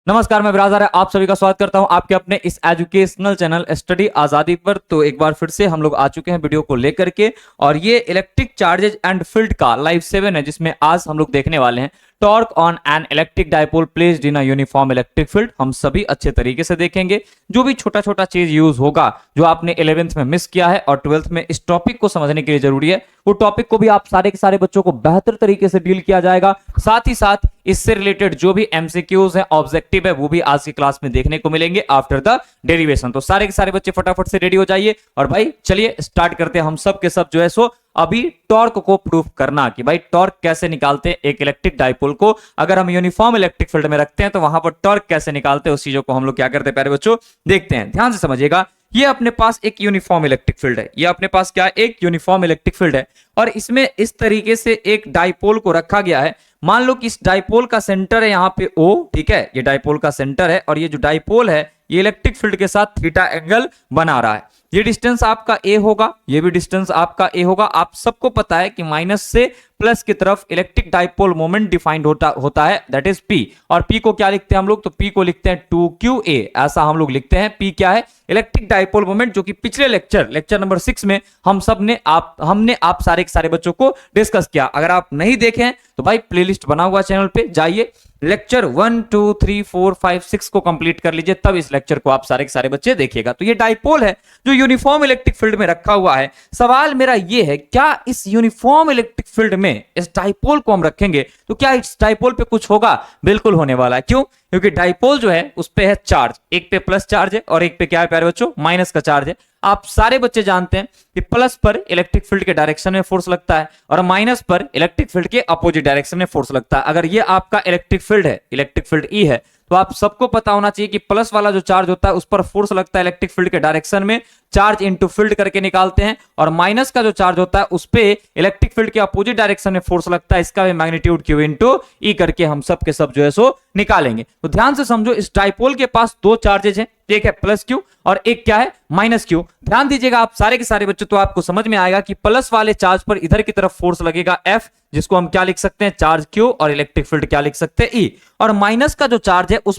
नमस्कार, मैं बिराजदार है, आप सभी का स्वागत करता हूं आपके अपने इस एजुकेशनल चैनल स्टडी आजादी पर। तो एक बार फिर से हम लोग आ चुके हैं वीडियो को लेकर के, और ये इलेक्ट्रिक चार्जेज एंड फील्ड का लाइव 7 है, जिसमें आज हम लोग देखने वाले हैं torque on an electric dipole placed in a uniform electric field. हम सभी अच्छे तरीके से देखेंगे, जो भी छोटा छोटा चीज यूज होगा जो आपने 11th में मिस किया है और 12th में इस टॉपिक को समझने के लिए जरूरी है, वो टॉपिक को भी आप सारे के सारे बच्चों को बेहतर तरीके से डील किया जाएगा। साथ ही साथ इससे रिलेटेड जो भी एमसीक्यूज है, ऑब्जेक्टिव है, वो भी आज की क्लास में देखने को मिलेंगे आफ्टर द डेरिवेशन। तो सारे के सारे बच्चे फटाफट से रेडी हो जाइए, और भाई चलिए स्टार्ट करते हैं। हम सब के सब जो है सो अभी टॉर्क को प्रूफ करना कि भाई टॉर्क कैसे निकालते हैं एक इलेक्ट्रिक डाइपोल को। अगर हम यूनिफॉर्म इलेक्ट्रिक फील्ड में रखते हैं तो वहां पर टॉर्क कैसे निकालते हैं, उस चीजों को हम लोग क्या करते हैं प्यारे बच्चों, देखते हैं। ध्यान से समझिएगा, ये अपने पास एक यूनिफॉर्म इलेक्ट्रिक फील्ड है। ये अपने पास क्या है, एक यूनिफॉर्म इलेक्ट्रिक फील्ड है, और इसमें इस तरीके से एक डाइपोल को रखा गया है। मान लो कि इस डाइपोल का सेंटर है यहाँ पे O, ठीक है, ये डाइपोल का सेंटर है, और ये जो डाइपोल है ये इलेक्ट्रिक फील्ड के साथ थीटा एंगल बना रहा है। ये डिस्टेंस आपका A होगा, ये भी डिस्टेंस आपका A होगा। आप सबको पता है कि माइनस से प्लस की तरफ इलेक्ट्रिक डाइपोल मोमेंट डिफाइंड होता है, दैट इज P। और P को क्या लिखते हैं हम लोग, तो P को लिखते हैं 2QA, ऐसा हम लोग लिखते हैं। P क्या है, इलेक्ट्रिक डाइपोल मोमेंट, जो कि पिछले लेक्चर नंबर 6 में हमने आप सारे के सारे बच्चों को डिस्कस किया। अगर आप नहीं देखें तो भाई प्लेलिस्ट बना हुआ चैनल पे जाइए, लेक्चर 1 2 3 4 5 6 को कंप्लीट कर लीजिए, तब इस लेक्चर को आप सारे के सारे बच्चे देखिएगा। तो ये डाइपोल है जो यूनिफॉर्म इलेक्ट्रिक फील्ड में रखा हुआ है। सवाल मेरा ये है, क्या इस यूनिफॉर्म इलेक्ट्रिक फील्ड में इस डाइपोल को हम रखेंगे तो क्या इस डाइपोल पे कुछ होगा? बिल्कुल होने वाला है। क्यों? क्योंकि डाइपोल जो है उस पे है चार्ज, एक पे प्लस चार्ज है और एक पे क्या है प्यारे बच्चों, माइनस का चार्ज है। आप सारे बच्चे जानते हैं कि प्लस पर इलेक्ट्रिक फील्ड के डायरेक्शन में फोर्स लगता है और माइनस पर इलेक्ट्रिक फील्ड के अपोजिट डायरेक्शन में फोर्स लगता है। अगर ये आपका इलेक्ट्रिक फील्ड है, इलेक्ट्रिक फील्ड E है, तो आप सबको पता होना चाहिए कि प्लस वाला जो चार्ज होता है उस पर फोर्स लगता है इलेक्ट्रिक फील्ड के डायरेक्शन में, चार्ज इनटू फील्ड करके निकालते हैं, और माइनस का जो चार्ज होता है उस पे इलेक्ट्रिक फील्ड के अपोजिट डायरेक्शन में फोर्स लगता है, इसका भी मैग्नीट्यूड Q इनटू E करके हम सब के सब जो है सो निकालेंगे। तो ध्यान से समझो, इस डाइपोल के पास दो चार्जेज हैं, एक है प्लस Q और एक क्या है, माइनस Q। ध्यान दीजिएगा आप सारे के सारे बच्चों, तो आपको समझ में आएगा कि प्लस वाले चार्ज पर इधर की तरफ फोर्स लगेगा F, जिसको हम क्या लिख सकते हैं, चार्ज Q, और इलेक्ट्रिक फील्ड क्या लिख सकते हैं, E। और माइनस का जो चार्ज है उस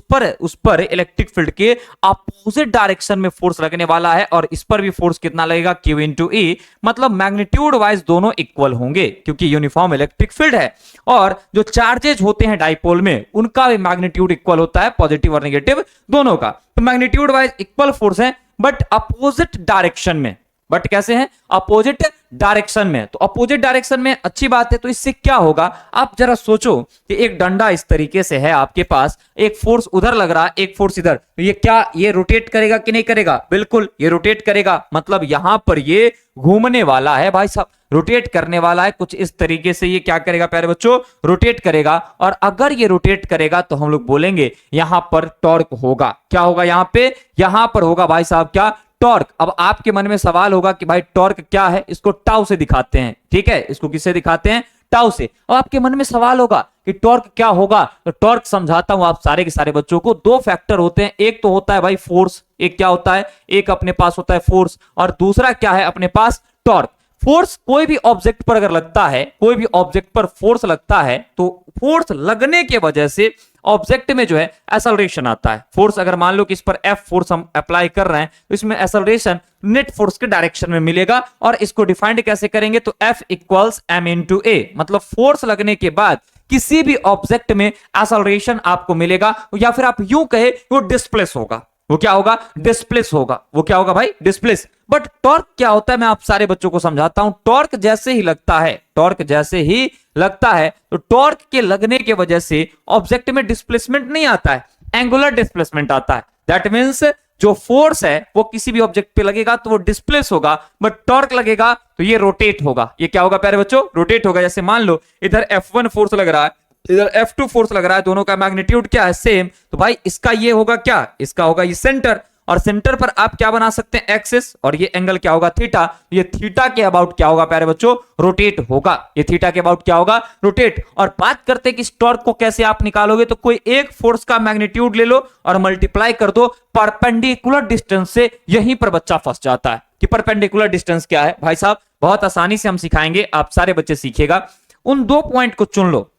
पर इलेक्ट्रिक फील्ड के अपोजिट डायरेक्शन में फोर्स लगने वाला है, और इस पर भी फोर्स कितना लगेगा, Q इंटू E। मतलब मैग्नीट्यूड वाइज दोनों इक्वल होंगे, क्योंकि यूनिफॉर्म इलेक्ट्रिक फील्ड है। और जो चार्जेज होते हैं डाइपोल में, उनका भी मैग्नीट्यूड इक्वल होता है, पॉजिटिव और नेगेटिव दोनों का। तो मैग्नीट्यूड वाइज इक्वल फोर्स है, बट अपोजिट डायरेक्शन में। बट कैसे हैं, अपोजिट डायरेक्शन में। तो अपोजिट डायरेक्शन में अच्छी बात है। तो इससे क्या होगा, आप जरा सोचो कि एक डंडा इस तरीके से है आपके पास, एक फोर्स उधर लग रहा है, एक फोर्स इधर, तो ये क्या, ये रोटेट करेगा कि नहीं करेगा? बिल्कुल ये रोटेट करेगा। मतलब यहां पर ये घूमने वाला है भाई साहब, रोटेट करने वाला है कुछ इस तरीके से। ये क्या करेगा प्यारे बच्चों, रोटेट करेगा। और अगर ये रोटेट करेगा तो हम लोग बोलेंगे यहां पर टॉर्क होगा। क्या होगा यहां पर होगा भाई साहब, क्या, टॉर्क। अब आपके मन में सवाल होगा कि भाई टॉर्क क्या है, इसको टाउ से दिखाते हैं, ठीक है, इसको किससे दिखाते हैं, टाउ से। अब आपके मन में सवाल होगा कि टॉर्क क्या होगा, तो टॉर्क समझाता हूं आप सारे के सारे बच्चों को। दो फैक्टर होते हैं, एक तो होता है भाई फोर्स, एक क्या होता है, एक अपने पास होता है फोर्स, और दूसरा क्या है अपने पास, टॉर्क। फोर्स कोई भी ऑब्जेक्ट पर अगर लगता है, कोई भी ऑब्जेक्ट पर फोर्स लगता है, तो फोर्स लगने के वजह से ऑब्जेक्ट में जो है एक्सेलरेशन आता है। फोर्स अगर मान लो कि इस पर F फोर्स हम अप्लाई कर रहे हैं, तो इसमें एक्सेलरेशन नेट फोर्स के डायरेक्शन में मिलेगा। और इसको डिफाइंड कैसे करेंगे, तो F equals m into A। मतलब फोर्स लगने के बाद किसी भी ऑब्जेक्ट में एक्सेलरेशन आपको मिलेगा, या फिर आप यूं कहे वो डिस्प्लेस होगा। वो क्या होगा, डिस्प्लेस होगा। वो क्या होगा भाई, डिस्प्लेस। बट टॉर्क क्या होता है, मैं आप सारे बच्चों को समझाता हूं। टॉर्क जैसे ही लगता है, टॉर्क जैसे ही लगता है, तो टॉर्क के लगने के वजह से ऑब्जेक्ट में डिस्प्लेसमेंट नहीं आता है, एंगुलर डिस्प्लेसमेंट आता है। दैट मींस जो फोर्स है वो किसी भी ऑब्जेक्ट पे लगेगा तो वो डिस्प्लेस होगा, बट टॉर्क लगेगा तो ये रोटेट होगा। ये क्या होगा प्यारे बच्चों, रोटेट होगा। जैसे मान लो इधर F1 फोर्स लग रहा है, इधर F2 फोर्स लग रहा है, दोनों का मैग्नीट्यूड क्या है, सेम। तो भाई इसका ये होगा क्या, इसका होगा ये सेंटर, और सेंटर पर आप क्या बना सकते हैं, एक्सिस, और ये एंगल क्या होगा, थीटा। ये थीटा के अबाउट क्या होगा प्यारे बच्चों, रोटेट होगा। ये थीटा के अबाउट क्या होगा, रोटेट। और बात करते हैं कि इस टॉर्क को कैसे आप निकालोगे, तो कोई एक फोर्स का मैग्नीट्यूड ले लो और मल्टीप्लाई कर दो परपेंडिकुलर डिस्टेंस से। यहीं पर बच्चा फंस जाता है कि परपेंडिकुलर डिस्टेंस क्या है। भाई साहब बहुत आसानी से हम सिखाएंगे, आप सारे बच्चे सीखेगा। उन दो पॉइंट को चुन लो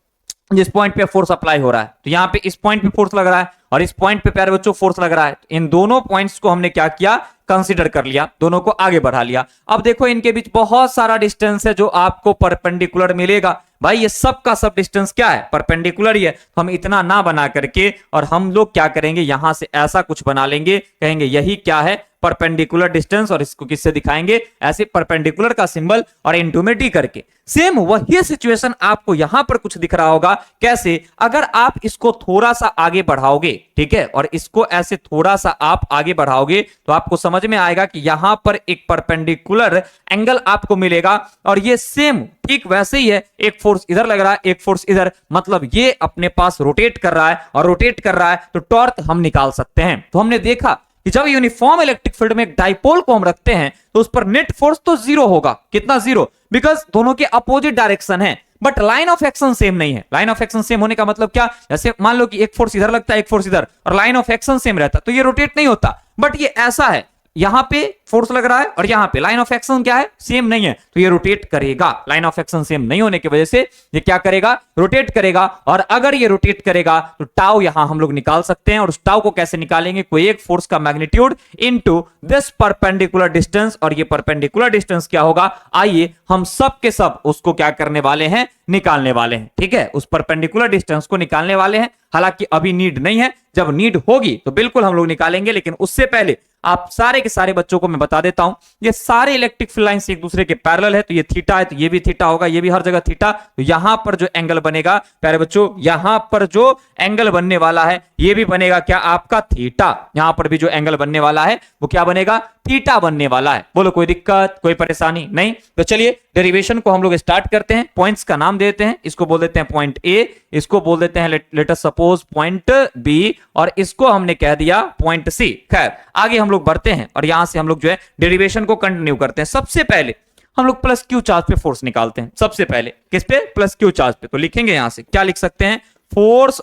जिस पॉइंट पे फोर्स अप्लाई हो रहा है। तो यहां पे इस पॉइंट पे फोर्स लग रहा है, और इस पॉइंट पे प्यारे बच्चों फोर्स लग रहा है। इन दोनों पॉइंट्स को हमने क्या किया, कंसीडर कर लिया, दोनों को आगे बढ़ा लिया। अब देखो इनके बीच बहुत सारा डिस्टेंस है जो आपको परपेंडिकुलर मिलेगा। भाई ये सब का सब डिस्टेंस क्या है, परपेंडिकुलर ही है। तो हम इतना ना बना करके और हम लोग क्या करेंगे, यहां से ऐसा कुछ बना लेंगे, कहेंगे यही क्या है, परपेंडिकुलर डिस्टेंस। और इसको किससे दिखाएंगे, ऐसे परपेंडिकुलर का सिंबल और इनटू में डी करके। सेम वही सिचुएशन आपको यहां पर कुछ दिख रहा होगा। कैसे, अगर आप इसको थोड़ा सा आगे बढ़ाओगे, ठीक है, और इसको ऐसे थोड़ा सा आप आगे बढ़ाओगे तो आपको समझ में आएगा कि यहां पर एक परपेंडिकुलर एंगल आपको मिलेगा। और ये सेम ठीक वैसे ही है, एक फोर्स इधर लग रहा है, एक फोर्स इधर, मतलब ये अपने पास रोटेट कर रहा है, और रोटेट कर रहा है तो टॉर्क हम निकाल सकते हैं। तो हमने देखा कि जब यूनिफॉर्म इलेक्ट्रिक फील्ड में एक डाइपोल को हम रखते हैं तो उस पर नेट फोर्स तो जीरो होगा। कितना, जीरो, बिकॉज दोनों के अपोजिट डायरेक्शन है, but line of action same नहीं है। लाइन ऑफ एक्शन सेम होने का मतलब क्या, जैसे मान लो कि एक फोर्स इधर लगता है, एक फोर्स इधर, और लाइन ऑफ एक्शन सेम रहता तो ये रोटेट नहीं होता। बट ये ऐसा है, यहां पे फोर्स लग रहा है और यहां पे लाइन ऑफ एक्शन क्या है, सेम नहीं है, तो ये रोटेट करेगा। लाइन ऑफ एक्शन सेम नहीं होने की वजह से ये क्या करेगा, रोटेट करेगा। और अगर ये रोटेट करेगा तो टाउ यहां हम लोग निकाल सकते हैं। और उस टाउ को कैसे निकालेंगे, कोई एक फोर्स का magnitude into this perpendicular distance. और ये परपेंडिकुलर डिस्टेंस क्या होगा, आइए हम सब के सब उसको क्या करने वाले हैं, निकालने वाले हैं। ठीक है, उस परपेंडिकुलर डिस्टेंस को निकालने वाले हैं। हालांकि अभी नीड नहीं है, जब नीड होगी तो बिल्कुल हम लोग निकालेंगे। लेकिन उससे पहले आप सारे के सारे बच्चों को मैं बता देता हूं, ये सारे इलेक्ट्रिक फील्ड लाइंस एक दूसरे के पैरेलल है। तो ये थीटा है तो ये भी थीटा होगा, ये भी हर जगह थीटा। तो यहां पर जो एंगल बनेगा प्यारे बच्चों, यहां पर जो एंगल बनने वाला है ये भी बनेगा क्या, आपका थीटा। यहां पर भी जो एंगल बनने वाला है वो क्या बनेगा, थीटा बनने वाला है। बोलो कोई दिक्कत, कोई परेशानी नहीं। तो चलिए डेरिवेशन को हम लोग स्टार्ट करते हैं। पॉइंट्स का नाम देते हैं, इसको बोल देते हैं पॉइंट ए, इसको बोल देते हैं let us suppose point B, और इसको हमने कह दिया पॉइंट सी। खैर आगे हम लोग बढ़ते हैं और यहां से हम लोग जो है डेरिवेशन को कंटिन्यू करते हैं। सबसे पहले हम लोग प्लस क्यू चार्ज पे फोर्स निकालते हैं। सबसे पहले किस पे, प्लस क्यू चार्ज पे। तो लिखेंगे यहां से, क्या लिख सकते हैं, force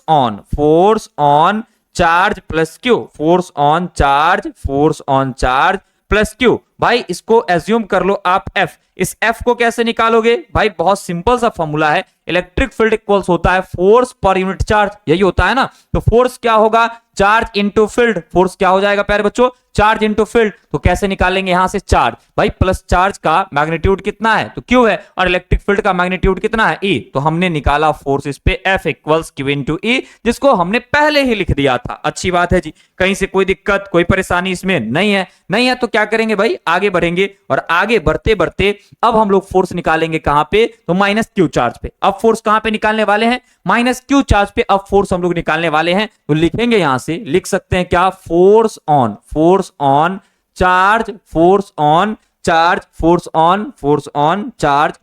on charge plus Q, force on charge plus Q. भाई इसको एज्यूम कर लो आप एफ। इस एफ को कैसे निकालोगे भाई, बहुत सिंपल सा फॉर्मूला है, इलेक्ट्रिक फील्ड इक्वल्स होता है फोर्स पर यूनिट चार्ज, यही होता है ना। तो फोर्स क्या होगा, चार्ज इंटू फील्ड। फोर्स क्या हो जाएगा प्यारे बच्चों, चार्ज इंटू फील्ड। तो कैसे निकालेंगे यहां से चार्ज, भाई प्लस चार्ज का मैग्नीट्यूड कितना है तो क्यू है, और इलेक्ट्रिक फील्ड का मैग्नीट्यूड कितना है ई। तो हमने निकाला फोर्स इस पे एफ इक्वल्स क्यू इंटू ई, जिसको हमने पहले ही लिख दिया था। अच्छी बात है जी, कहीं से कोई दिक्कत कोई परेशानी इसमें नहीं है। नहीं है तो क्या करेंगे भाई, आगे बढ़ेंगे, और आगे बढ़ते बढ़ते अब हम लोग फोर्स निकालेंगे कहां पे, तो माइनस क्यू चार्ज पे। अब फोर्स कहां पे निकालने वाले हैं, माइनस क्यू चार्ज पे अब फोर्स हम लोग निकालने वाले हैं। तो लिखेंगे यहां से, लिख सकते हैं क्या, force on charge, force on charge,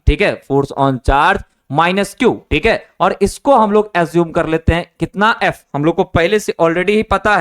ठीक है, force on charge minus Q, ठीक है। और इसको हम लोग एज्यूम कर लेते हैं कितना, एफ। हम लोग को पहले से ऑलरेडी ही पता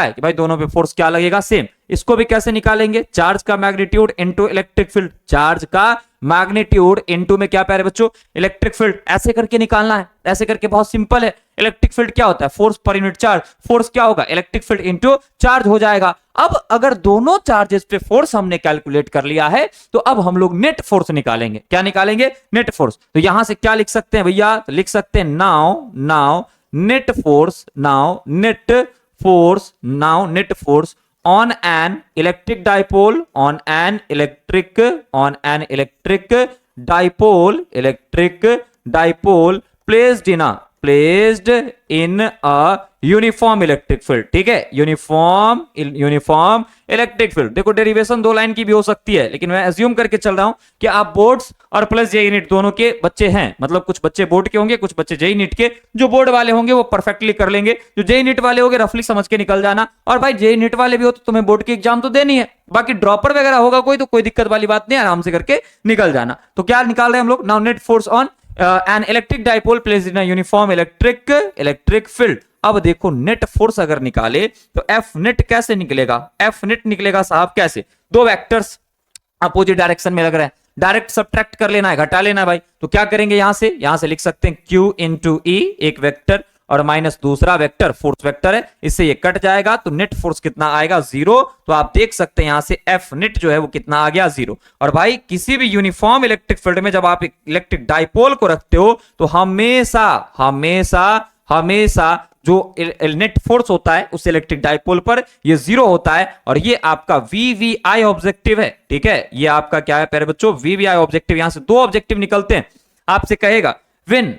है, कि भाई दोनों पे फोर्स क्या लगेगा, सेम। इसको भी कैसे निकालेंगे, चार्ज का magnitude into electric field, charge का मैग्नीट्यूड इनटू में क्या प्यारे बच्चों, इलेक्ट्रिक फील्ड। ऐसे करके निकालना है, ऐसे करके, बहुत सिंपल है। इलेक्ट्रिक फील्ड क्या होता है, force per unit charge, force क्या होगा, इलेक्ट्रिक फील्ड इनटू चार्ज हो जाएगा। अब अगर दोनों चार्जेस पे फोर्स हमने कैलकुलेट कर लिया है तो अब हम लोग नेट फोर्स निकालेंगे। क्या निकालेंगे, नेट फोर्स। तो यहां से क्या लिख सकते हैं भैया, तो लिख सकते हैं now net force on an electric dipole placed in a uniform electric field, ठीक है, यूनिफॉर्म इलेक्ट्रिक फील्ड। देखो डेरिवेशन दो लाइन की भी हो सकती है, लेकिन मैं एज्यूम करके चल रहा हूं कि आप बोर्ड्स और प्लस जे यूनिट दोनों के बच्चे हैं। मतलब कुछ बच्चे बोर्ड के होंगे, कुछ बच्चे जे यूनिट के। जो बोर्ड वाले होंगे वो परफेक्टली कर लेंगे, जो जे यूनिट वाले होंगे रफली समझ के निकल जाना। और भाई जे यूनिट वाले भी हो तो तुम्हें बोर्ड की एग्जाम तो देनी है, बाकी ड्रॉपर वगैरह होगा कोई तो कोई दिक्कत वाली बात नहीं, आराम से करके निकल जाना। तो क्या निकाल रहे हैं हम लोग, now net force on an electric dipole placed in a uniform electric field. अब देखो नेट फोर्स अगर निकाले तो एफ नेट कैसे निकलेगा, एफ नेट निकलेगा साहब कैसे, दो वेक्टर्स अपोजिट डायरेक्शन में लग रहा है, डायरेक्ट सब्ट्रैक्ट कर लेना है, घटा लेना है भाई। तो क्या करेंगे, यहां से लिख सकते हैं Q इंटू ई, एक वेक्टर, और माइनस दूसरा वेक्टर फोर्स वेक्टर है, इससे ये कट जाएगा तो नेट फोर्स कितना आएगा, 0। तो आप देख सकते हैं यहां से एफ नेट जो है वो कितना आ गया, 0। और भाई किसी भी यूनिफॉर्म इलेक्ट्रिक फील्ड में जब आप इलेक्ट्रिक डाइपोल को रखते हो तो हमेशा हमेशा जो नेट फोर्स होता है उस इलेक्ट्रिक डाइपोल पर ये 0 होता है, और ये आपका वीवीआई ऑब्जेक्टिव है। ठीक है, ये आपका क्या है प्यारे बच्चों, वीवीआई ऑब्जेक्टिव। यहां से दो ऑब्जेक्टिव निकलते हैं। आपसे कहेगा when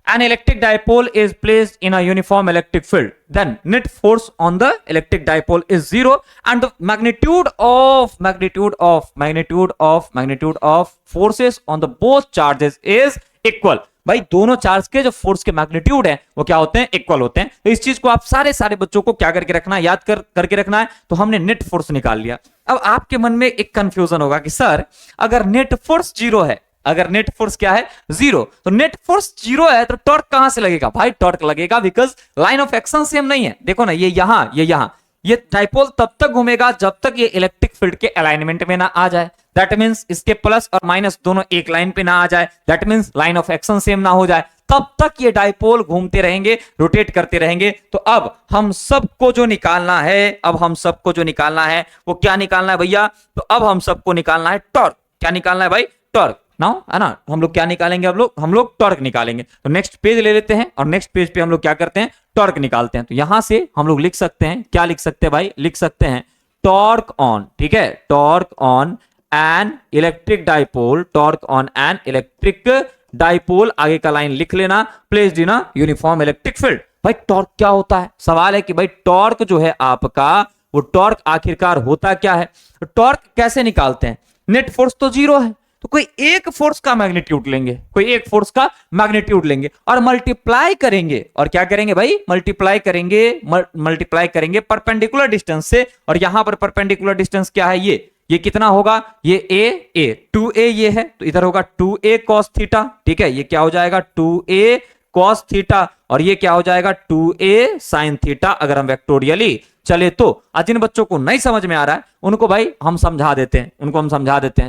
an electric dipole is placed in a uniform electric field, then net force on the electric dipole is 0 and the magnitude of forces on the both charges is equal। भाई दोनों charge के जो force के magnitude है वो क्या होते हैं, इक्वल होते हैं। तो इस चीज को आप सारे बच्चों को क्या करके रखना है, याद करके रखना है। तो हमने नेट फोर्स निकाल लिया। अब आपके मन में एक कंफ्यूजन होगा कि सर अगर नेट फोर्स 0 है, अगर नेट फोर्स क्या है 0, तो नेट फोर्स 0 है तो टॉर्क कहां से लगेगा? भाई टॉर्क लगेगा because line of action same नहीं है। देखो ना, ये यहां ये डाइपोल तब तक घूमेगा जब तक ये इलेक्ट्रिक फील्ड के अलाइनमेंट में ना आ जाए। दैट मींस इसके प्लस और माइनस दोनों एक लाइन पे ना आ जाए। That means line of action same ना हो जाए, तब तक ये डाइपोल घूमते रहेंगे, रोटेट करते रहेंगे। तो अब हम सबको जो निकालना है, वो क्या निकालना है भैया? तो अब हम सबको निकालना है टॉर्क। क्या निकालना है भाई? टॉर्क नाउ, है ना। हम लोग क्या निकालेंगे? हम लोग टॉर्क निकालेंगे। तो नेक्स्ट पेज ले लेते हैं और नेक्स्ट पेज पे हम लोग क्या करते हैं, टॉर्क निकालते हैं। तो यहां से हम लोग लिख सकते हैं, क्या लिख सकते हैं भाई? लिख सकते हैं टॉर्क ऑन, ठीक है, torque on an electric dipole, torque on an electric dipole, आगे का लाइन लिख लेना, placed in a uniform electric field. भाई टॉर्क क्या होता है? सवाल है कि भाई टॉर्क जो है आपका, वो टॉर्क आखिरकार होता क्या है? टॉर्क कैसे निकालते हैं? नेट फोर्स तो 0 है, तो कोई एक फोर्स का मैग्नीट्यूड लेंगे, और मल्टीप्लाई करेंगे। और क्या करेंगे भाई? मल्टीप्लाई करेंगे परपेंडिकुलर डिस्टेंस से। और यहां पर परपेंडिकुलर डिस्टेंस क्या है? ये कितना होगा? ये a 2a ये है, तो इधर होगा 2a cos थीटा। ठीक है, ये क्या हो जाएगा? 2a cos theta. और ये क्या हो जाएगा? 2a sin theta. अगर हम वेक्टोरियली चले तो जिन बच्चों को नहीं समझ में आ रहा है उनको भाई हम समझा देते हैं,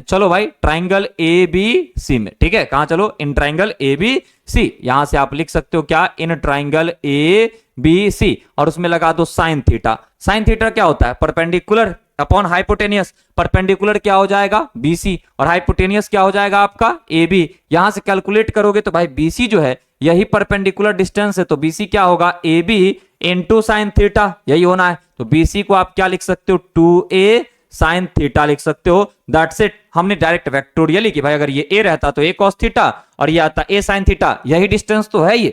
चलो भाई ट्राइंगल ABC में। ठीक है, कहां? चलो इन ट्राइंगल ABC। यहां से आप लिख सकते हो क्या? इन ट्राइंगल ABC, और उसमें लगा दो साइन थीटा। साइन थीटा क्या होता है? Perpendicular upon hypotenuse. परपेंडिकुलर क्या हो जाएगा? BC, और हाइपोटेनियस क्या हो जाएगा आपका? AB। यहां से कैलकुलेट करोगे तो भाई BC जो है यही परपेंडिकुलर डिस्टेंस है, तो BC क्या होगा? AB इंटू साइन थीटा, यही होना है। तो BC को आप क्या लिख सकते हो? 2a साइन थीटा लिख सकते हो। That's it. हमने डायरेक्ट वेक्टोरियली कि भाई अगर ये a रहता तो a cos थीटा और ये आता a साइन थीटा, यही डिस्टेंस तो है ये।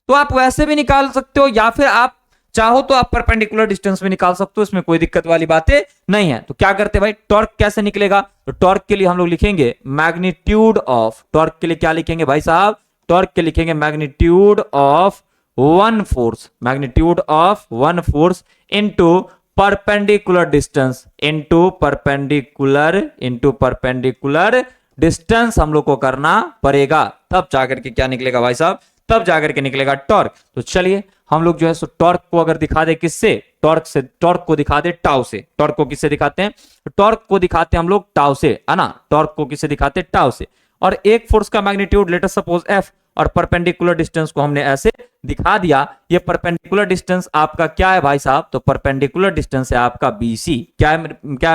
तो आप वैसे भी निकाल सकते हो, या फिर आप चाहो तो आप परपेंडिकुलर डिस्टेंस में निकाल सकते हो, इसमें कोई दिक्कत वाली बातें नहीं है। तो क्या करते भाई? टॉर्क कैसे निकलेगा? तो टॉर्क के लिए हम लोग लिखेंगे मैग्नीट्यूड ऑफ, टॉर्क के लिए क्या लिखेंगे भाई साहब? टॉर्क के लिखेंगे magnitude of one force into perpendicular distance हम लोग को करना पड़ेगा, तब जाकर के क्या निकलेगा भाई साहब? तब जाकर के निकलेगा टॉर्क। तो चलिए हम लोग जो है सो टॉर्क को अगर दिखा दे किससे? टॉर्क को दिखा दे टाउ से। टॉर्क को किससे दिखाते हैं? टॉर्क को दिखाते हैं हम लोग टाउ से, है ना। टॉर्क को किससे दिखाते हैं? टाउ से। और एक फोर्स का magnitude late us suppose F, और परपेंडिकुलर डिस्टेंस को हमने ऐसे दिखा दिया। ये परपेंडिकुलर डिस्टेंस आपका क्या है भाई साहब? तो परपेंडिकुलर डिस्टेंस है आपका BC। क्या है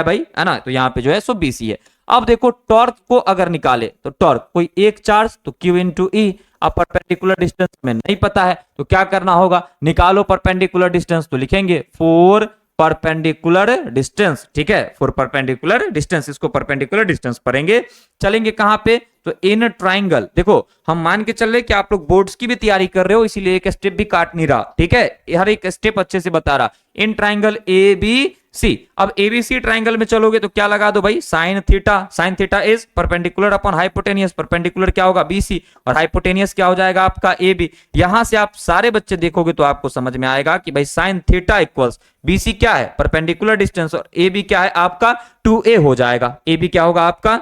भाई? है ना। तो यहाँ पे जो है सो BC है। अब देखो टॉर्क को अगर निकाले तो टॉर्क कोई एक चार्ज तो Q इंटू E। अब परपेंडिकुलर डिस्टेंस में नहीं पता है तो क्या करना होगा? निकालो परपेंडिकुलर डिस्टेंस, तो लिखेंगे फॉर परपेंडिकुलर डिस्टेंस। ठीक है, फॉर परपेंडिकुलर डिस्टेंस, इसको परपेंडिकुलर डिस्टेंस पढ़ेंगे। चलेंगे कहां पे? तो इन ट्राइंगल। देखो हम मान के चल रहे कि आप लोग बोर्ड्स की भी तैयारी कर रहे हो, इसीलिए एक स्टेप भी काट नहीं रहा। ठीक है, हर एक स्टेप अच्छे से बता रहा। In triangle ABC। अब ABC ट्राइंगल में चलोगे तो क्या लगा दो भाई? Sine theta. Sine theta is perpendicular upon hypotenuse. Perpendicular क्या होगा? BC, और हाइपोटेनियस क्या हो जाएगा आपका? AB। यहां से आप सारे बच्चे देखोगे तो आपको समझ में आएगा कि भाई साइन थीटा इक्वल्स BC क्या है? परपेंडिकुलर डिस्टेंस, और AB क्या है आपका? 2a हो जाएगा। AB क्या होगा आपका?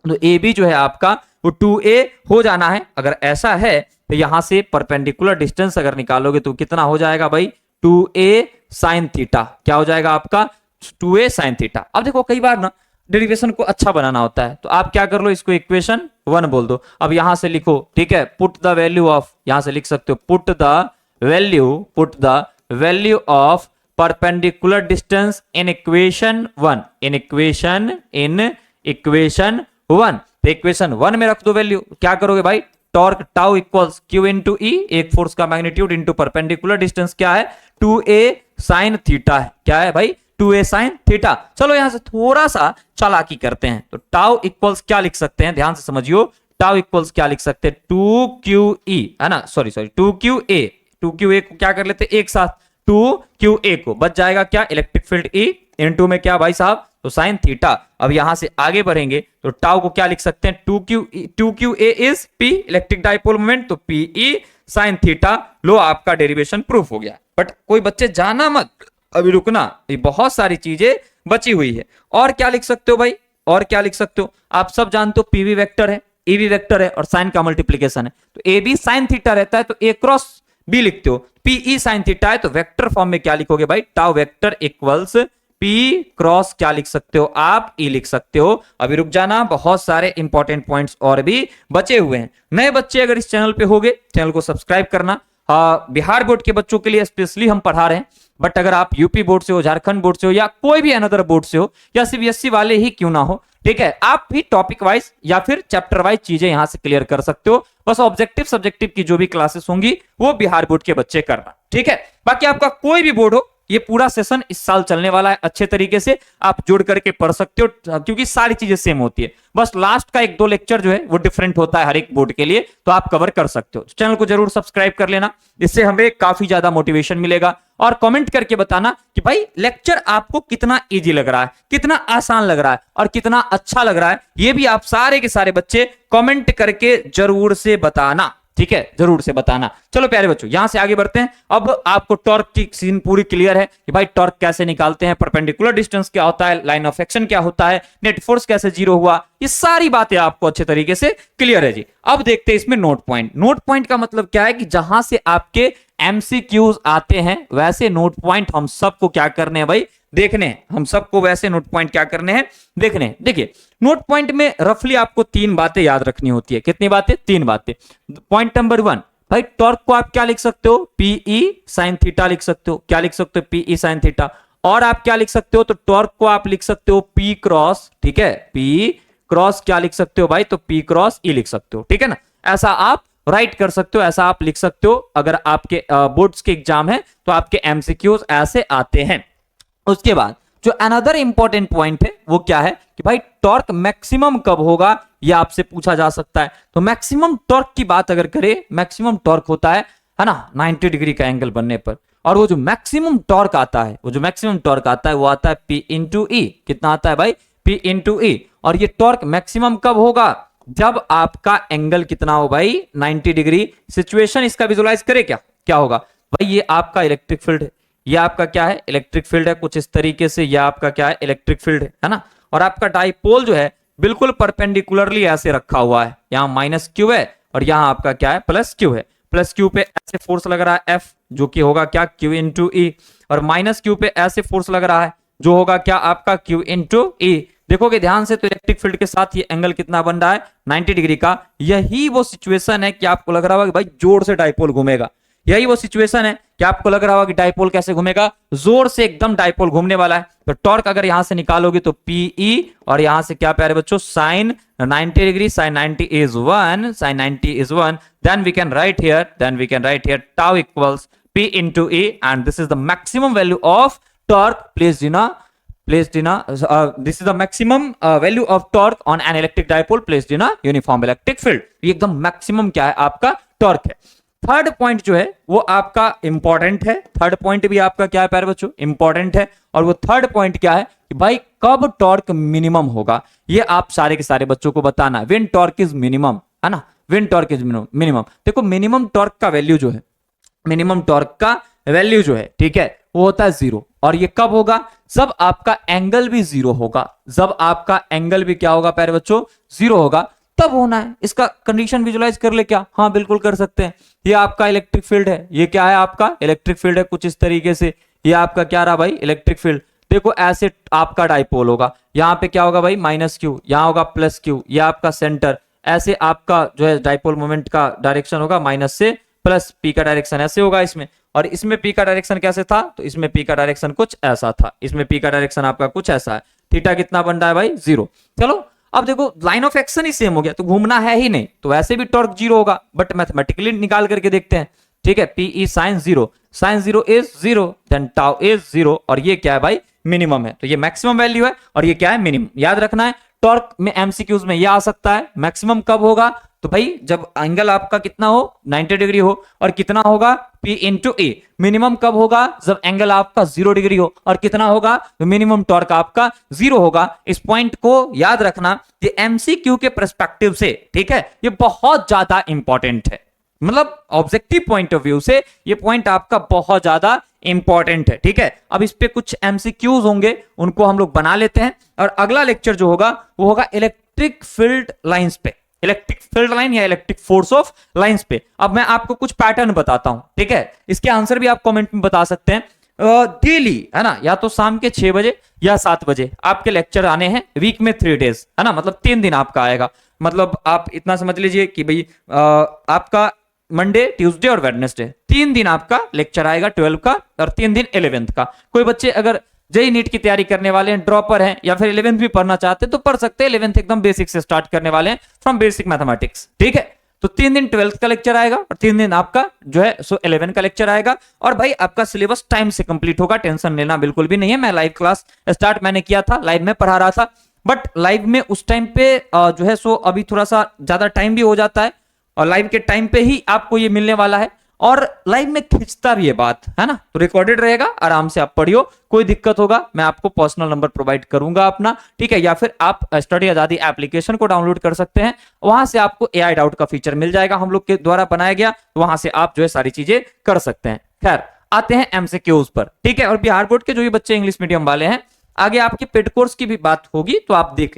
तो AB जो है आपका वो 2a हो जाना है। अगर ऐसा है तो यहां से परपेंडिकुलर डिस्टेंस अगर निकालोगे तो कितना हो जाएगा भाई? 2a sine theta. क्या हो जाएगा आपका? 2a sine theta. अब देखो कई बार ना डेरिवेशन को अच्छा बनाना होता है, तो आप क्या कर लो, इसको इक्वेशन 1 बोल दो। अब यहां से लिखो, ठीक है, पुट द वैल्यू ऑफ, यहां से लिख सकते हो put the value of perpendicular distance in equation 1। In equation 1, तो इक्वेशन 1 में रख दो वैल्यू। क्या करोगे भाई? Torque tau equals Q into E, एक फोर्स का मैग्नीट्यूड इंटू परपेंडिकुलर डिस्टेंस क्या है 2a साइन थीटा है, क्या है भाई 2a साइन थीटा। चलो यहां से थोड़ा सा चालाकी करते हैं, तो टाउ इक्वल्स क्या लिख सकते हैं, ध्यान से समझियो, टाउ इक्वल्स क्या लिख सकते हैं 2QE है ना, सॉरी 2QA, 2QA को क्या कर लेते हैं एक साथ, 2QA को बच जाएगा क्या इलेक्ट्रिक फील्ड E इनटू में क्या भाई साहब तो साइन थीटा। अब यहां से आगे बढ़ेंगे तो टाउ को क्या लिख सकते हैं 2QA is P electric dipole moment, तो PE साइन थीटा। लो आपका डेरिवेशन प्रूफ हो गया। बट कोई बच्चे जाना मत, अभी रुकना, ये बहुत सारी चीजें बची हुई है। और क्या लिख सकते हो भाई, और क्या लिख सकते हो, आप सब जानते हो PV वेक्टर है, EV वेक्टर है और साइन का मल्टीप्लीकेशन है, तो AB साइन थीटा रहता है तो A क्रॉस B लिखते हो, PE साइन थीटा है तो वेक्टर फॉर्म में क्या लिखोगे भाई tau vector equals P cross क्या लिख सकते हो आप E लिख सकते हो। अभी रुक जाना, बहुत सारे इंपॉर्टेंट पॉइंट्स और भी बचे हुए हैं। नए बच्चे अगर इस चैनल पे होगे, चैनल को सब्सक्राइब करना। बिहार बोर्ड के बच्चों के लिए स्पेशली हम पढ़ा रहे हैं, बट अगर आप यूपी बोर्ड से हो, झारखंड बोर्ड से हो या कोई भी अनदर बोर्ड से हो या CBSE वाले ही क्यों ना हो, ठीक है, आप भी टॉपिक वाइज या फिर चैप्टर वाइज चीजें यहां से क्लियर कर सकते हो। बस ऑब्जेक्टिव सब्जेक्टिव की जो भी क्लासेस होंगी वो बिहार बोर्ड के बच्चे करना, ठीक है। बाकी आपका कोई भी बोर्ड हो, ये पूरा सेशन इस साल चलने वाला है, अच्छे तरीके से आप जुड़ करके पढ़ सकते हो, क्योंकि सारी चीजें सेम होती है, बस लास्ट का 1-2 लेक्चर जो है वो डिफरेंट होता है हर एक बोर्ड के लिए, तो आप कवर कर सकते हो। चैनल को जरूर सब्सक्राइब कर लेना, इससे हमें काफी ज्यादा मोटिवेशन मिलेगा। और कमेंट करके बताना कि भाई लेक्चर आपको कितना इजी लग रहा है, कितना आसान लग रहा है और कितना अच्छा लग रहा है, ये भी आप सारे के सारे बच्चे कमेंट करके जरूर से बताना, ठीक है, जरूर से बताना। चलो प्यारे बच्चों यहां से आगे बढ़ते हैं। अब आपको टॉर्क की सीन पूरी क्लियर है कि भाई टॉर्क कैसे निकालते हैं, परपेंडिकुलर डिस्टेंस क्या होता है, लाइन ऑफ एक्शन क्या होता है, नेट फोर्स कैसे जीरो हुआ, ये सारी बातें आपको अच्छे तरीके से क्लियर है जी। अब देखते हैं इसमें नोट पॉइंट। नोट पॉइंट का मतलब क्या है कि जहां से आपके MCQs आते हैं वैसे नोट पॉइंट हम सबको क्या करने हैं भाई देखने हैं, हम सबको वैसे नोट पॉइंट क्या करने हैं देखने हैं। देखिए नोट पॉइंट में रफली आपको 3 बातें याद रखनी होती है। कितनी बातें? 3 बातें। पॉइंट नंबर 1 भाई टॉर्क को आप क्या लिख सकते हो PE साइन थीटा लिख सकते हो, क्या लिख सकते हो PE साइन थीटा। और आप क्या लिख सकते हो तो टॉर्क को आप लिख सकते हो P क्रॉस, ठीक है, P क्रॉस क्या लिख सकते हो भाई तो P क्रॉस E लिख सकते हो, ठीक है ना। ऐसा आप राइट कर सकते हो, ऐसा आप लिख सकते हो। अगर आपके बोर्ड्स के एग्जाम है तो आपके MCQs ऐसे आते हैं। उसके बाद जो अनदर इंपॉर्टेंट पॉइंट है वो क्या है कि भाई टॉर्क मैक्सिमम कब होगा ये आपसे पूछा जा सकता है। तो मैक्सिमम टॉर्क की बात अगर करें, मैक्सिमम टॉर्क होता है ना 90 डिग्री का एंगल बनने पर। और वो जो मैक्सिमम टॉर्क आता है, वो जो मैक्सिमम टॉर्क आता है वो आता है P इंटू E। कितना आता है भाई P इंटू E। और ये टॉर्क मैक्सिमम कब होगा? जब आपका एंगल कितना हो भाई 90 डिग्री। सिचुएशन इसका विजुलाइज करे क्या क्या होगा भाई, ये आपका इलेक्ट्रिक फील्ड है, ये आपका क्या है इलेक्ट्रिक फील्ड है, कुछ इस तरीके से ये आपका क्या है इलेक्ट्रिक फील्ड है ना। और आपका डाइपोल जो है बिल्कुल परपेंडिकुलरली ऐसे रखा हुआ है, यहाँ -Q है और यहाँ आपका क्या है +Q है। +Q पे ऐसे फोर्स लग रहा है F जो कि होगा क्या Q इंटू E, और -Q पे ऐसे फोर्स लग रहा है जो होगा क्या आपका Q इंटू E। देखोगे ध्यान से तो इलेक्ट्रिक फील्ड के साथ ये एंगल कितना बन रहा है 90 डिग्री का। यही वो सिचुएशन है कि आपको लग रहा होगा कि भाई जोर से डाइपोल घूमेगा, यही वो सिचुएशन है कि आपको लग रहा होगा कि डाइपोल कैसे घूमेगा, जोर से एकदम डाइपोल घूमने वाला है। तो टॉर्क अगर यहां से निकालोगे तो PE और यहां से क्या प्यारे बच्चों sine 90 degree, sine 90 is 1, sine 90 is 1, then we can write here tau equals P into E and this is the maximum value of torque placed in a this is the maximum value of torque on an electric dipole placed in a uniform electric field। ये एकदम maximum क्या है आपका torque है। Third point जो है वो आपका इंपॉर्टेंट है, थर्ड पॉइंट भी आपका क्या है प्यारे बच्चों इंपॉर्टेंट है। और वो थर्ड पॉइंट क्या है कि भाई कब टॉर्क मिनिमम होगा, ये आप सारे के सारे बच्चों को बताना। व्हेन टॉर्क इज मिनिमम है ना, व्हेन टॉर्क इज मिनिमम। देखो मिनिमम टॉर्क का वैल्यू जो है, मिनिमम टॉर्क का वैल्यू जो है ठीक है वो होता है 0। और ये कब होगा? जब आपका एंगल भी 0 होगा, जब आपका एंगल भी क्या होगा प्यारे बच्चों 0 होगा तब होना है। इसका कंडीशन विजुलाइज कर ले क्या? हाँ बिल्कुल कर सकते हैं। ये आपका इलेक्ट्रिक फील्ड है, ये क्या है आपका इलेक्ट्रिक फील्ड है कुछ इस तरीके से। ये आपका क्या रहा भाई इलेक्ट्रिक फील्ड। देखो ऐसे आपका डाइपोल होगा, यहाँ पे क्या होगा भाई -Q, यहाँ होगा +Q, ये आपका सेंटर। ऐसे आपका जो है डाइपोल मोमेंट का डायरेक्शन होगा माइनस से प्लस, P का डायरेक्शन ऐसे होगा इसमें। और इसमें P का डायरेक्शन कैसे था तो इसमें P का डायरेक्शन कुछ ऐसा था, इसमें P का डायरेक्शन आपका कुछ ऐसा है। थीटा कितना बन रहा है भाई 0। चलो अब देखो line of action he same हो गया तो घूमना है ही नहीं, तो वैसे भी टॉर्क जीरो होगा, बट मैथमेटिकली निकाल करके देखते हैं। ठीक है, PE sine zero is zero, then tau is zero, और ये क्या है भाई, मिनिमम है, तो ये मैक्सिमम वैल्यू है और ये क्या है, मिनिमम। याद रखना है टॉर्क में एमसीक्यूज में ये आ सकता है, मैक्सिमम कब होगा, तो भाई जब एंगल आपका कितना हो, 90 डिग्री हो, और कितना होगा, P इंटू ए। मिनिमम कब होगा, जब एंगल आपका 0 डिग्री हो, और कितना होगा, तो मिनिमम टॉर्क आपका 0 होगा। इस पॉइंट को याद रखना, ये एमसीक्यू के पर्सपेक्टिव से, ठीक है, ये बहुत ज्यादा इंपॉर्टेंट है, मतलब ऑब्जेक्टिव पॉइंट ऑफ व्यू से ये पॉइंट आपका बहुत ज्यादा इंपॉर्टेंट है। ठीक है, अब इस पे कुछ एमसीक्यूज होंगे, उनको हम लोग बना लेते हैं, और अगला लेक्चर जो होगा वो होगा इलेक्ट्रिक फील्ड लाइंस पे, इलेक्ट्रिक फील्ड लाइन या इलेक्ट्रिक फोर्स ऑफ लाइंस पे। अब मैं आपको कुछ पैटर्न बताता हूं, ठीक है, इसके आंसर भी आप कमेंट में बता सकते हैं। डेली है ना, या तो शाम के 6 बजे या 7 बजे आपके लेक्चर आने हैं, वीक में 3 डेज है ना, मतलब 3 दिन आपका आएगा। मतलब आप इतना समझ लीजिए कि भाई आपका मंडे, ट्यूसडे और वेडनेसडे 3 दिन आपका लेक्चर आएगा 12 का, और 3 दिन 11th का। कोई बच्चे अगर जेई नीट की तैयारी करने वाले हैं, ड्रॉपर हैं, या फिर 11th भी पढ़ना चाहते हैं तो पढ़ सकते हैं। 11th एकदम बेसिक से स्टार्ट करने वाले हैं, फ्रॉम बेसिक मैथमेटिक्स। ठीक है, तो 3 दिन 12th का लेक्चर आएगा और 3 दिन आपका जो है सो 11 का लेक्चर आएगा। और भाई आपका सिलेबस टाइम से कंप्लीट होगा, टेंशन लेना बिल्कुल भी नहीं है। मैं लाइव क्लास स्टार्ट मैंने किया था, लाइव में पढ़ा रहा था, बट लाइव में उस टाइम पे जो है सो अभी थोड़ा सा ज्यादा टाइम भी हो जाता है, और लाइव के टाइम पे ही आपको ये मिलने वाला है, और लाइव में खिंचता भी है बात, है ना, तो रिकॉर्डेड रहेगा, आराम से आप पढ़ियो। कोई दिक्कत होगा मैं आपको पर्सनल नंबर प्रोवाइड करूंगा अपना, ठीक है, या फिर आप स्टडी आजादी एप्लीकेशन को डाउनलोड कर सकते हैं, वहां से आपको एआई डाउट का फीचर मिल जाएगा, हम लोग के द्वारा बनाया गया, वहां से आप जो है सारी चीजें कर सकते हैं। खैर आते हैं एमसीक्यूज पर, ठीक है, और बिहार बोर्ड के जो भी बच्चे इंग्लिश मीडियम वाले हैं, आगे आपके पेड कोर्स की भी बात होगी, तो आप देख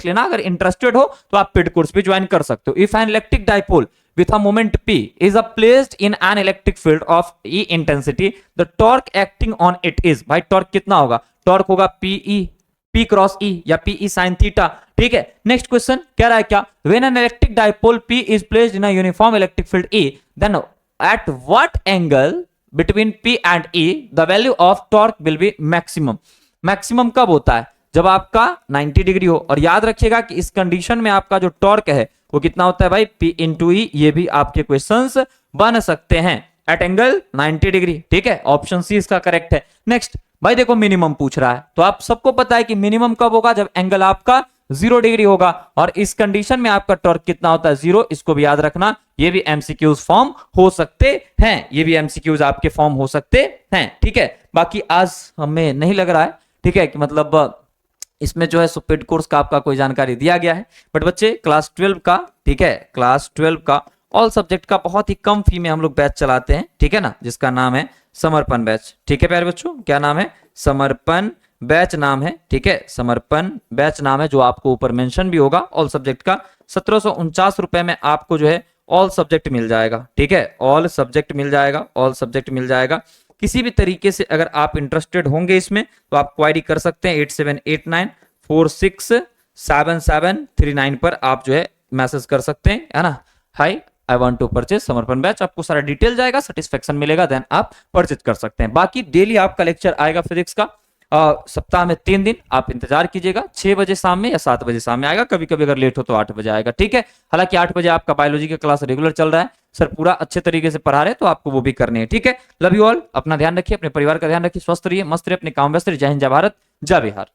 लेना, अगर इंटरेस्टेड हो तो आप पेड कोर्स भी ज्वाइन कर सकते हो। If an electric dipole with a moment p is placed in an electric field of E intensity, the torque acting on it is, भाई टॉर्क कितना होगा, टॉर्क होगा P क्रॉस E या PE sin theta. ठीक है, next question कह रहा है क्या, when an electric dipole P is placed in a uniform electric field E, then at what angle between P and E the value of torque will be maximum। Maximum कब होता है, जब आपका 90 degree हो, और याद रखिएगा कि इस कंडीशन में आपका जो टॉर्क है वो कितना होता है भाई, P इंटू ई। ये भी आपके क्वेश्चंस बन सकते हैं एट एंगल 90 डिग्री। ठीक है, ऑप्शन सी इसका करेक्ट है। नेक्स्ट भाई देखो मिनिमम पूछ रहा है, तो आप सबको पता है कि मिनिमम कब होगा, जब एंगल आपका 0 डिग्री होगा, और इस कंडीशन में आपका टॉर्क कितना होता है, 0। इसको भी याद रखना, ये भी एमसीक्यूज फॉर्म हो सकते हैं, ये भी एमसीक्यूज आपके फॉर्म हो सकते हैं। ठीक है, बाकी आज हमें नहीं लग रहा है, ठीक है, कि मतलब इसमें जो है सो पेड कोर्स का आपका कोई जानकारी दिया गया है, बट बच्चे क्लास 12 का, ठीक है, क्लास 12 का ऑल सब्जेक्ट का बहुत ही कम फी में हम लोग बैच चलाते हैं, ठीक है ना, जिसका नाम है समर्पण बैच। ठीक है प्यारे बच्चों, क्या नाम है, समर्पण बैच नाम है। ठीक है, समर्पण बैच नाम है, जो आपको ऊपर मेंशन भी होगा। ऑल सब्जेक्ट का 1749 रुपए में आपको जो है ऑल सब्जेक्ट मिल जाएगा। ठीक है, ऑल सब्जेक्ट मिल जाएगा, ऑल सब्जेक्ट मिल जाएगा। किसी भी तरीके से अगर आप इंटरेस्टेड होंगे इसमें, तो आप क्वारी कर सकते हैं 8789467739 पर आप जो है मैसेज कर सकते हैं, है ना, hi I want to purchase Samarpan batch. आपको सारा डिटेल जाएगा, सेटिस्फेक्शन मिलेगा, देन आप परचेज कर सकते हैं। बाकी डेली आपका लेक्चर आएगा फिजिक्स का, सप्ताह में 3 दिन, आप इंतजार कीजिएगा, 6 बजे शाम में या 7 बजे शाम में आएगा, कभी कभी अगर लेट हो तो 8 बजे आएगा। ठीक है, हालांकि 8 बजे आपका बायोलॉजी का क्लास रेगुलर चल रहा है, सर पूरा अच्छे तरीके से पढ़ा रहे, तो आपको वो भी करने हैं। ठीक है, लव यू ऑल, अपना ध्यान रखिए, अपने परिवार का ध्यान रखिए, स्वस्थ रहिए, मस्त रहिए, अपने काम व्यस्त रहिए। जय हिंद, जय भारत, जय बिहार।